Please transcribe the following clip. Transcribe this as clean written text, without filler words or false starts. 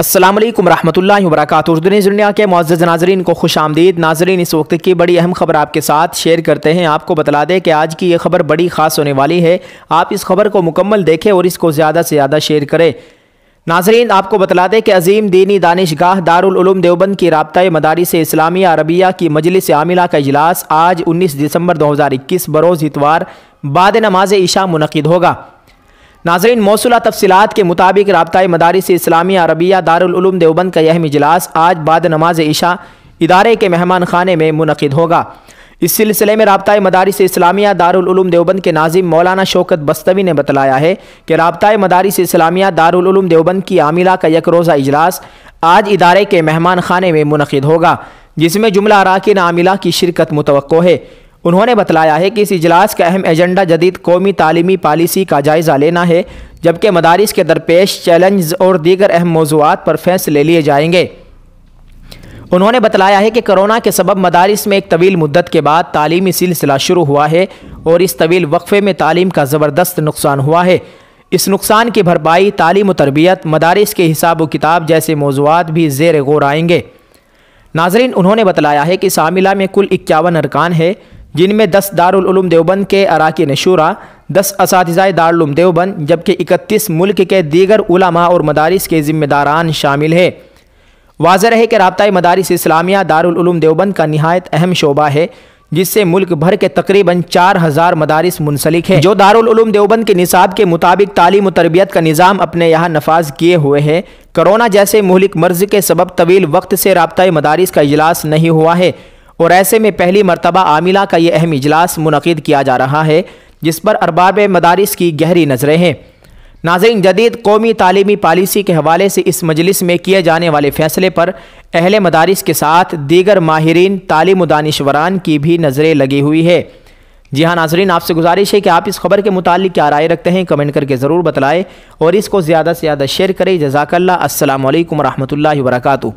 अस्सलाम वालेकुम रहमतुल्लाहि व बरकातुहू। दुनिया के मुअज़्ज़ज़ नाज़रीन को खुश आमदीद। नाज़रीन, इस वक्त की बड़ी अहम खबर आपके साथ शेयर करते हैं। आपको बतला दें कि आज की ये खबर बड़ी ख़ास होने वाली है। आप इस खबर को मुकम्मल देखें और इसको ज़्यादा से ज़्यादा शेयर करें। नाज़रीन, आपको बतला दें कि अज़ीम दीनी दानिशगाह दारुल उलूम देवबंद की राब्ता मदारिस इस्लामिया अरबिया की मजलिस आमिला का इजलास आज 19 दिसंबर 2021 बरोज़ इतवार बाद नमाज इशा मुनक़िद होगा। नाज़रीन, मौसूला तफसीलात के मुताबिक राब्ता मदारिस इस्लामिया अरबिया दारुल उलूम देवबंद का यह इजलास आज बाद नमाज इशा इदारे के मेहमान खाने में मुनक़िद होगा। इस सिलसिले में राब्ता मदारिस इस्लामिया दारुल उलूम देवबंद के नाज़िम मौलाना शौकत बस्तवी ने बतलाया है कि राब्ता मदारिस इस्लामिया दारुल उलूम देवबंद की आमिला का एक रोज़ा इजलास आज इदारे के मेहमान खाने में मुनक़िद होगा, जिसमें जुमला अराकीन आमिला की शिरकत मुतवक्को है। उन्होंने बतलाया है कि इस इजलास का अहम एजेंडा जदीद कौमी तालीमी पॉलिसी का जायज़ा लेना है, जबकि मदारिस के दरपेश चैलेंज और दीगर अहम मौज़ूआत पर फैसले लिए जाएंगे। उन्होंने बतलाया है कि कोरोना के सबब मदारिस में एक तवील मुद्दत के बाद तालीमी सिलसिला शुरू हुआ है और इस तवील वक्फे में तालीम का ज़बरदस्त नुकसान हुआ है। इस नुकसान की भरपाई तालीम व तरबियत, मदारिस के हिसाब व किताब जैसे मौज़ूआत भी ज़ेर गौर आएंगे। नाज़रीन, उन्होंने बतलाया है कि इस आमिला में कुल 51 अरकान है, जिनमें 10 दारुल उलूम देवबंद के अराकीन शूरा, 10 असातिज़ाए दारुल उलूम देवबंद, जबकि 31 मुल्क के दीगर उलमा और मदारिस के ज़िम्मेदारान शामिल है। वाज़ेह रहे कि राब्ता मदारिस इस्लामिया दारुल उलूम देवबंद का निहायत अहम शोबा है, जिससे मुल्क भर के तकरीबन 4000 मदारिस मुंसलिक है, जो दारुल उलूम देवबंद के निसाब के मुताबिक तालीम व तरबियत का निज़ाम अपने यहाँ नफाज किए हुए हैं। कोरोना जैसे मुहलिक मर्ज़ के सबब तवील वक्त से राब्ता मदारिस का इजलास नहीं हुआ है और ऐसे में पहली मरतबा आमिला का ये अहम इजलास मुनक़िद किया जा रहा है, जिस पर अरबाब मदारिस की गहरी नज़रें हैं। नाज़रीन, जदीद कौमी तालीमी पॉलिसी के हवाले से इस मजलिस में किए जाने वाले फ़ैसले पर अहले मदारिस के साथ दीगर माहिरीन तालीम व दानिशवरान की भी नज़रें लगी हुई है। जी हाँ नाज़रीन, आपसे गुजारिश है कि आप इस खबर के मुतालिक क्या राय रखते हैं, कमेंट करके ज़रूर बतलाएँ और इसको ज़्यादा से ज़्यादा शेयर करें। जज़ाकल्लाह। अस्सलामु अलैकुम रहमतुल्लाहि व बरकातुहू।